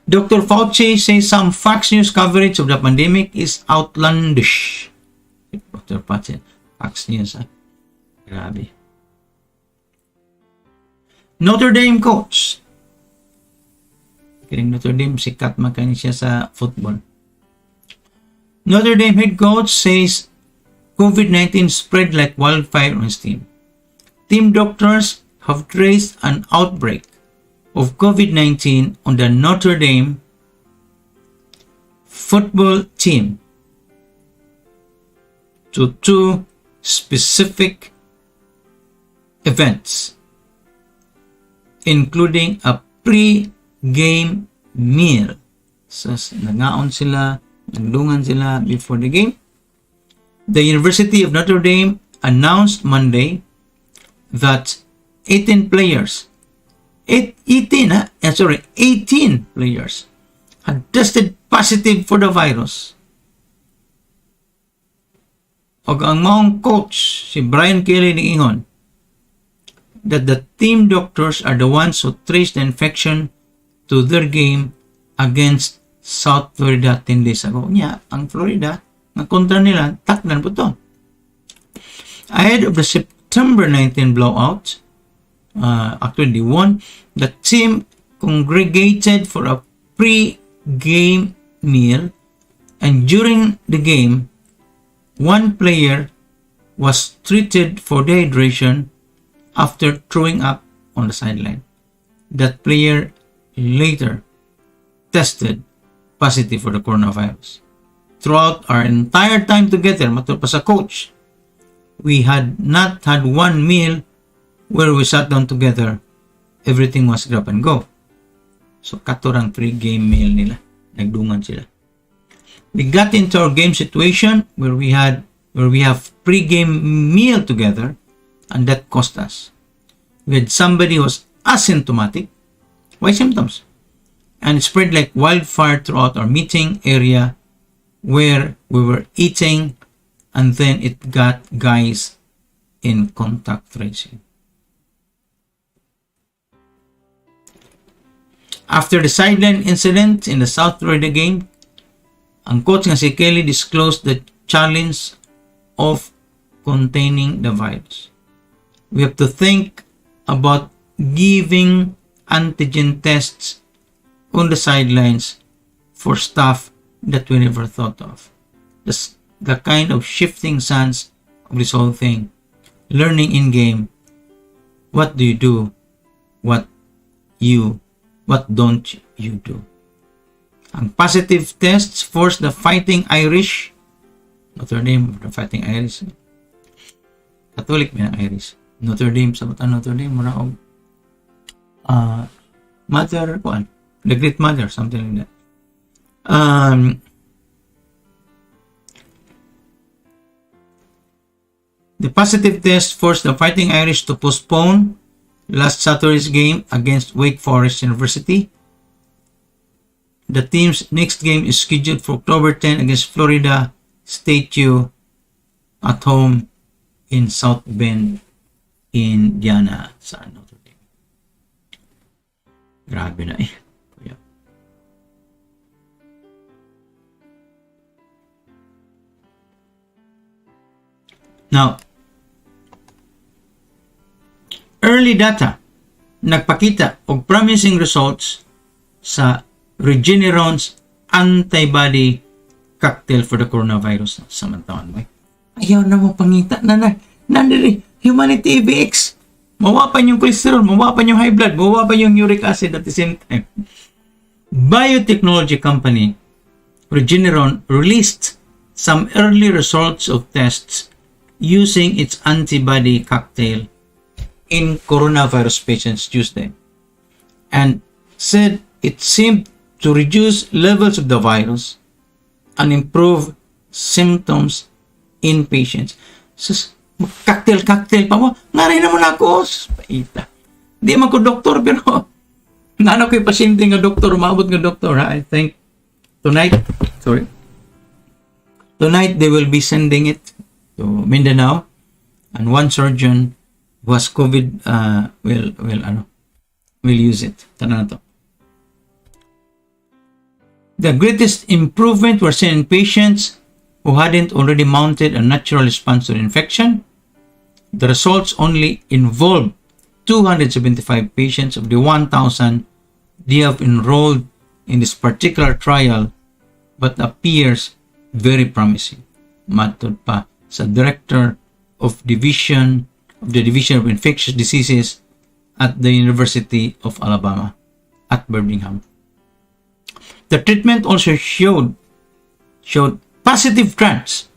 Dr. Fauci says some Fox News coverage of the pandemic is outlandish. Dr. Fauci, Fox News, ha? Grabe. Notre Dame coach. Kiring Notre Dame, sikat makanin siya sa football. Notre Dame head coach says COVID-19 spread like wildfire on his team. Team doctors have traced an outbreak of COVID-19 on the Notre Dame football team to two specific events, including a pre-game meal. So, nangaon sila, nagdungan sila before the game. The University of Notre Dame announced Monday that 18 players 18 players had tested positive for the virus. Og ang maong coach, si Brian Kelly niingon that the team doctors are the ones who traced the infection to their game against South Florida 10 days ago. Nya, ang Florida, nga kontra nila, takdan po to. Ahead of the September 19 blowout, actually won, the team congregated for a pre-game meal, and during the game, one player was treated for dehydration after throwing up on the sideline. That player later tested positive for the coronavirus. Throughout our entire time together, matod pa sa coach, we had not had one meal where we sat down together. Everything was grab and go. So katurang pre-game meal nila, nagdungan sila. We got into our game situation where we have pre-game meal together, and that cost us. We had somebody who was asymptomatic. Why symptoms? And it spread like wildfire throughout our meeting area where we were eating, and then it got guys in contact tracing. After the sideline incident in the South Florida game, ang coach nga si Kelly disclosed the challenge of containing the virus. We have to think about giving antigen tests on the sidelines for stuff that we never thought of. The kind of shifting sands of this whole thing. Learning in game. What do you do? What don't you do? Ang positive tests forced the Fighting Irish, Notre Dame, the Fighting Irish, Catholic may ang Irish, Notre Dame, sa mata Notre Dame, mura og Mother, the Great Mother, something like that. The positive test forced the Fighting Irish to postpone last Saturday's game against Wake Forest University. The team's next game is scheduled for October 10 against Florida State U at home in South Bend, Indiana. Sa Notre Dame. Grabe na eh. Now, early data nagpakita og promising results sa Regeneron's antibody cocktail for the coronavirus. Samantawan mo, ayaw na mo pangita na Humanity AVX. Mawapan yung cholesterol, mawapan yung high blood, mawapan yung uric acid at the same time. Biotechnology company Regeneron released some early results of tests using its antibody cocktail in coronavirus patients Tuesday, and said it seemed to reduce levels of the virus and improve symptoms in patients. Sus, cocktail pa mo, ngaray naman ako. Paita. Di man ko doktor, pero Nano ko'y pasyente nga doktor, umabot nga doktor, ha? I think tonight they will be sending it to Mindanao, and one surgeon who has COVID will use it. Tana na to. The greatest improvement were seen in patients who hadn't already mounted a natural response to the infection. The results only involved 275 patients of the 1,000 they have enrolled in this particular trial, but appears very promising. Matod pa sa Director of the Division of Infectious Diseases at the University of Alabama at Birmingham. The treatment also showed positive trends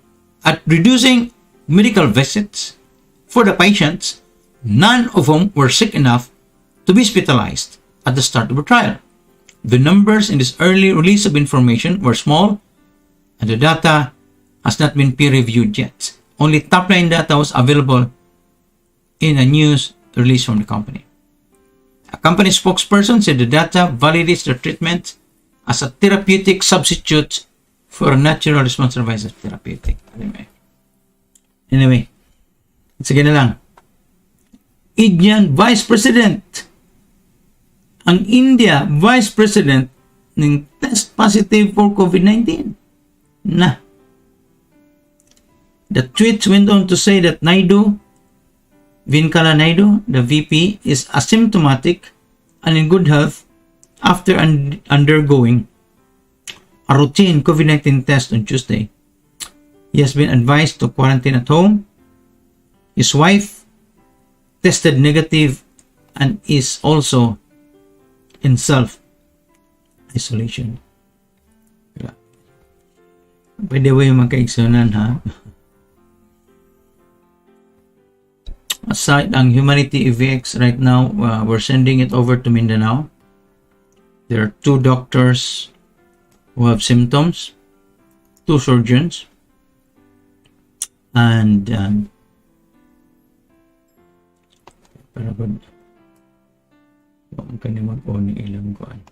at reducing medical visits for the patients, none of whom were sick enough to be hospitalized at the start of the trial. The numbers in this early release of information were small, and the data has not been peer-reviewed yet. Only top-line data was available in a news release from the company. A company spokesperson said the data validates the treatment as a therapeutic substitute for a natural response device therapeutic. Anyway, sige na lang. Indian Vice President. Ang India Vice President ng test positive for COVID-19. Na. The tweet went on to say that Vinkala Naidu, the VP, is asymptomatic and in good health after undergoing a routine COVID-19 test on Tuesday. He has been advised to quarantine at home. His wife tested negative and is also in self-isolation. By the way, mga kaigsunan, ha? Aside ang Humanity EVX right now, we're sending it over to Mindanao. There are 2 doctors who have symptoms, 2 surgeons, and para ba ang kanimag o ni ilang kuan.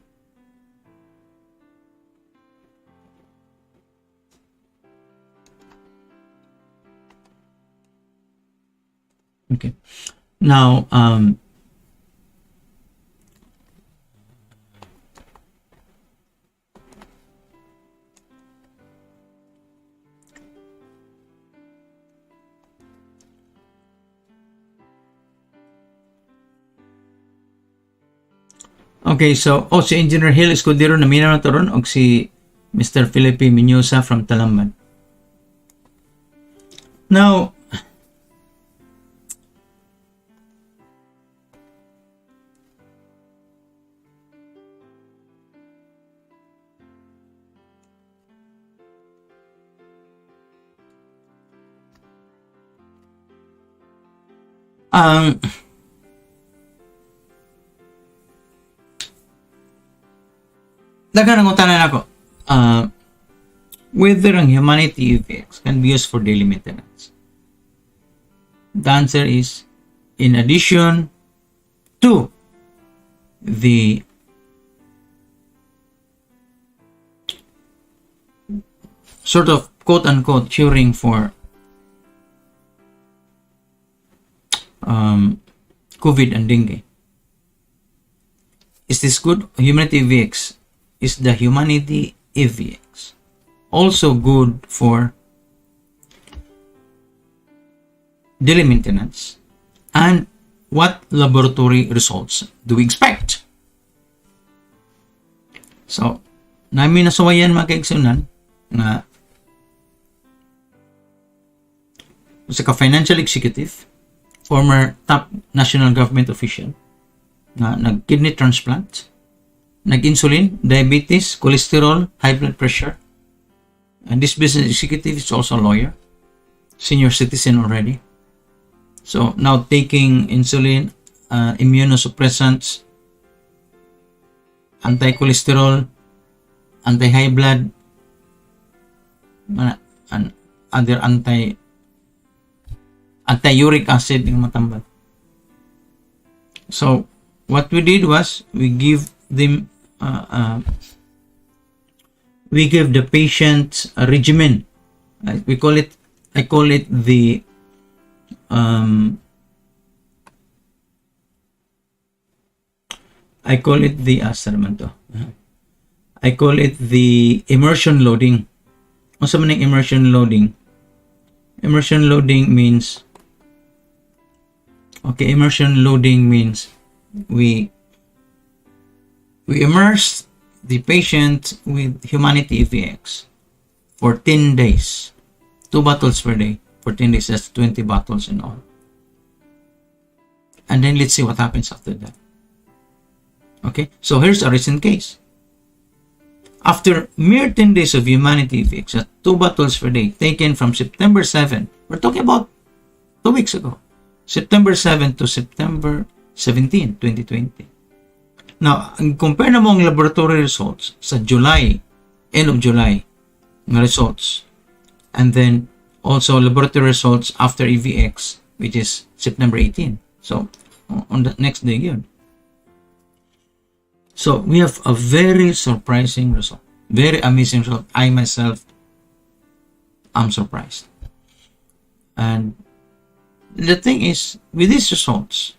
Okay. Now, okay, so si Engineer Hill Escudero na minaw na taron og si Mr. Felipe Minyosa from Talamban. Now, dagan ang utanan ako. Whether ang Humanity EVX can be used for daily maintenance. The answer is, in addition to the sort of quote-unquote curing for COVID and dengue, is this good? Humanity EVX is the Humanity EVX also good for daily maintenance? And what laboratory results do we expect? So, namin nasawayan mga kaigsunan na sa ka-financial executive, former top national government official, na nag-kidney transplant, nag-insulin, diabetes, cholesterol, high blood pressure. And this business executive is also a lawyer, senior citizen already. So now taking insulin, immunosuppressants, anti-cholesterol, anti-high blood, and other anti-uric acid ng matambal. So what we did was we give the we give the patient a regimen. I call it the I call it the I call it the immersion loading. Ano man ang immersion loading? Immersion loading means we immerse the patient with Humanity EVX for 10 days. 2 bottles per day for 10 days. That's 20 bottles in all. And then let's see what happens after that. Okay, so here's a recent case. After mere 10 days of Humanity EVX at 2 bottles per day taken from September 7, we're talking about 2 weeks ago, September 7 to September 17, 2020. Now, compare na mo ang laboratory results sa July, end of July, ng results. And then, also laboratory results after EVX, which is September 18. So, on the next day yun. So, we have a very surprising result. Very amazing result. I myself am surprised. And the thing is, with these results,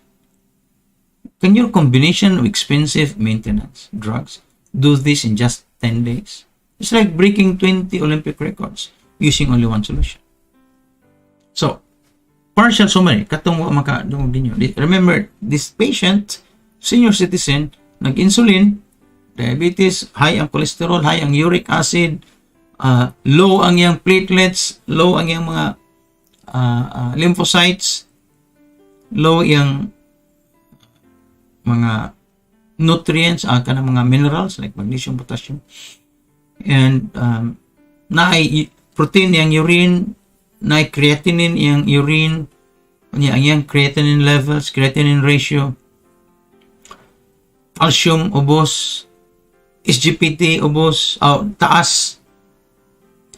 can your combination of expensive maintenance drugs do this in just 10 days? It's like breaking 20 Olympic records using only one solution. So, partial summary, katong makadungog ninyo. Remember, this patient, senior citizen, nag-insulin, diabetes, high ang cholesterol, high ang uric acid, low ang iyang platelets, low ang iyang mga lymphocytes, low yung mga nutrients, kanang mga minerals like magnesium, potassium, and naay protein yung urine, naay creatinine yung urine, ang yung creatinine levels, creatinine ratio, calcium ubos, SGPT ubos, taas,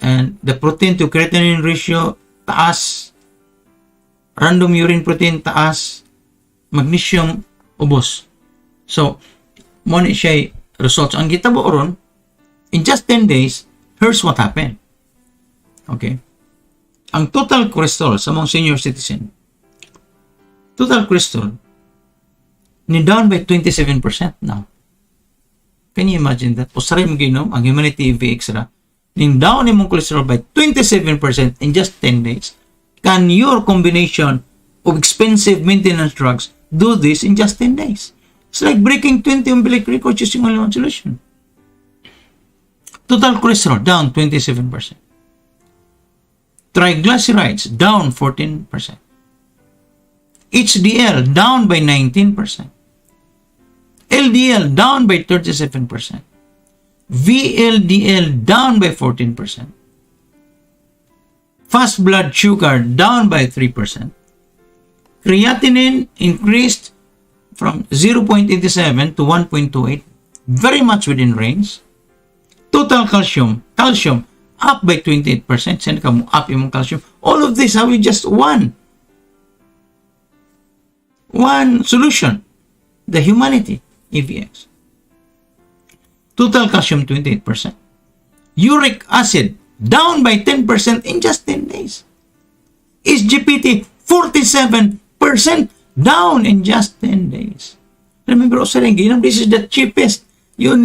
and the protein to creatinine ratio taas, random urine protein taas, magnesium ubos. So, mo ni siya results. Ang gitabo ron, in just 10 days, here's what happened. Okay? Ang total cholesterol sa mga senior citizen, total cholesterol, ni down by 27% now. Can you imagine that? Usaray mo ginom, ang Humanity EVX ra, ni down ni mong cholesterol by 27% in just 10 days. Can your combination of expensive maintenance drugs do this in just 10 days? It's like breaking 20 umbilic records using only one solution. Total cholesterol down 27%. Triglycerides down 14%. HDL down by 19%. LDL down by 37%. VLDL down by 14%. Fast blood sugar down by 3%. Creatinine increased from 0.87 to 1.28, very much within range. Total calcium up by 28%. Send ka mo up yung calcium. All of this, how we just one solution, the Humanity EVX. Total calcium 28%. Uric acid down by 10% in just 10 days. SGPT 47% down in just 10 days. Remember, this is the cheapest. You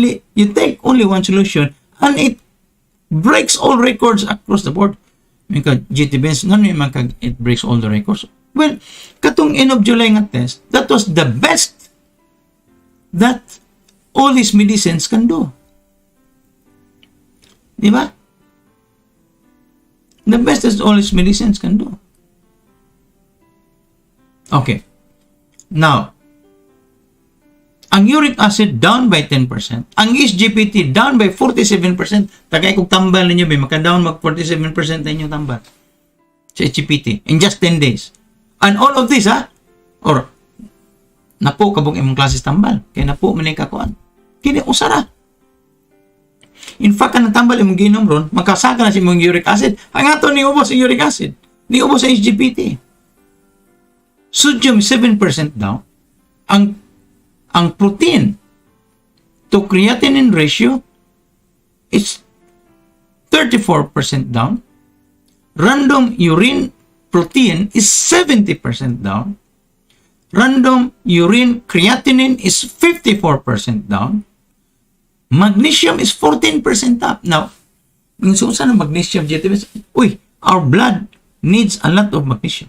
take only one solution and it breaks all records across the board. GT Benz, it breaks all the records. Well, katong end of July nga test, that was the best that all these medicines can do. Di ba? The best that all these medicines can do. Okay. Now, ang uric acid down by 10%, ang SGPT down by 47%, tagay kung tambal ninyo, maka-down mag 47% na inyong tambal sa SGPT in just 10 days. And all of this, or napo kabong imong klases tambal, kaya napo manay kakuan. Kini usara. In fact, kanang tambal imong ginom ron, makasaka na si imong uric acid. Ang ato ni ubos ang uric acid, ni ubos ang SGPT. Sodium 7% down. Ang protein to creatinine ratio is 34% down. Random urine protein is 70% down. Random urine creatinine is 54% down. Magnesium is 14% up. Now, so saan ang magnesium? Uy, our blood needs a lot of magnesium.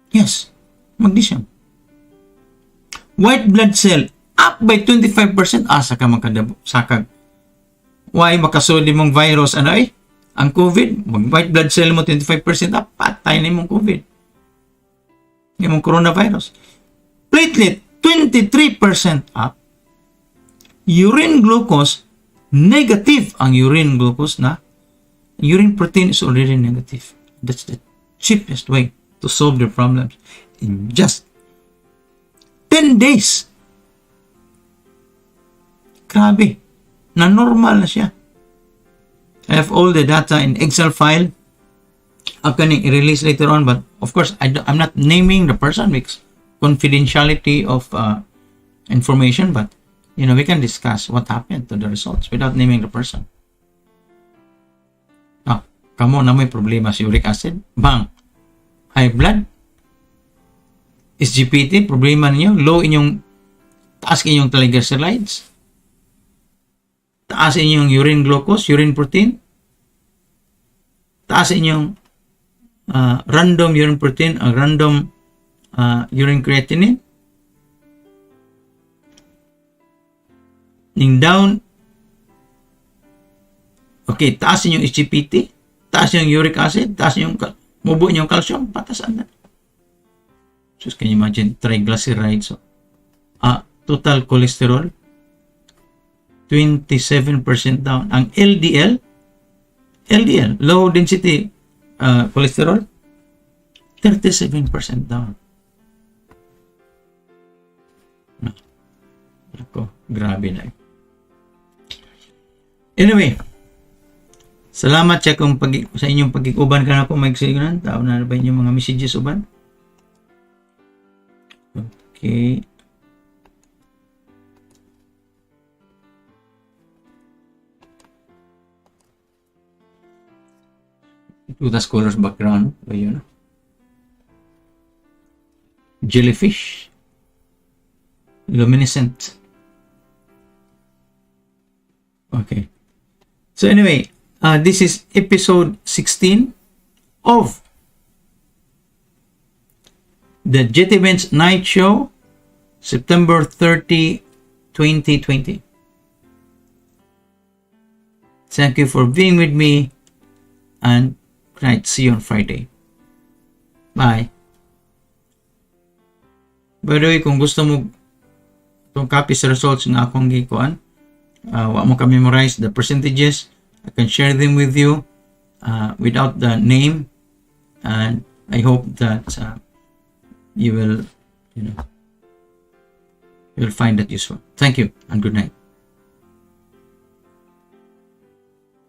Yes, magnesium. White blood cell up by 25%. Asa ka sakag. Why makasuli mong virus? Ano eh? Ang COVID, white blood cell mo 25% up, patay na mong COVID. Yung coronavirus. Platelet, 23% up. Urine glucose, negative ang urine glucose na. Urine protein is already negative. That's the cheapest way to solve the problems. In just 10 days. Grabe. Na normal na siya. I have all the data in Excel file. I'm going to release later on, but of course, I'm not naming the person because confidentiality of information, but we can discuss what happened to the results without naming the person. Kamo na may problema sa uric acid, bang, high blood, SGPT, problema niyo, low inyong, taas inyong triglycerides, taas inyong urine glucose, urine protein, taas inyong random urine protein, random urine creatinine, ning down, okay, taas inyong SGPT, taas yung uric acid, taas yung mubo yung calcium, patasan na. So, can you imagine triglycerides? Total cholesterol, 27% down. Ang LDL, low density cholesterol, 37% down. Ako, grabe na. Anyway, salamat sa inyong pag-iguban ka na po magsiganan. Tao na ba inyong mga messages uban? Okay. Ito the scholar's background. Ayun. Jellyfish. Luminescent. Okay. So anyway, this is episode 16 of the Benz Night Show, September 30, 2020. Thank you for being with me, and right, see you on Friday. Bye. By the way, kung gusto mo itong copy sa results ng akong gikuan, wa mo ka memorize the percentages, I can share them with you without the name, and I hope that you will find that useful. Thank you and good night.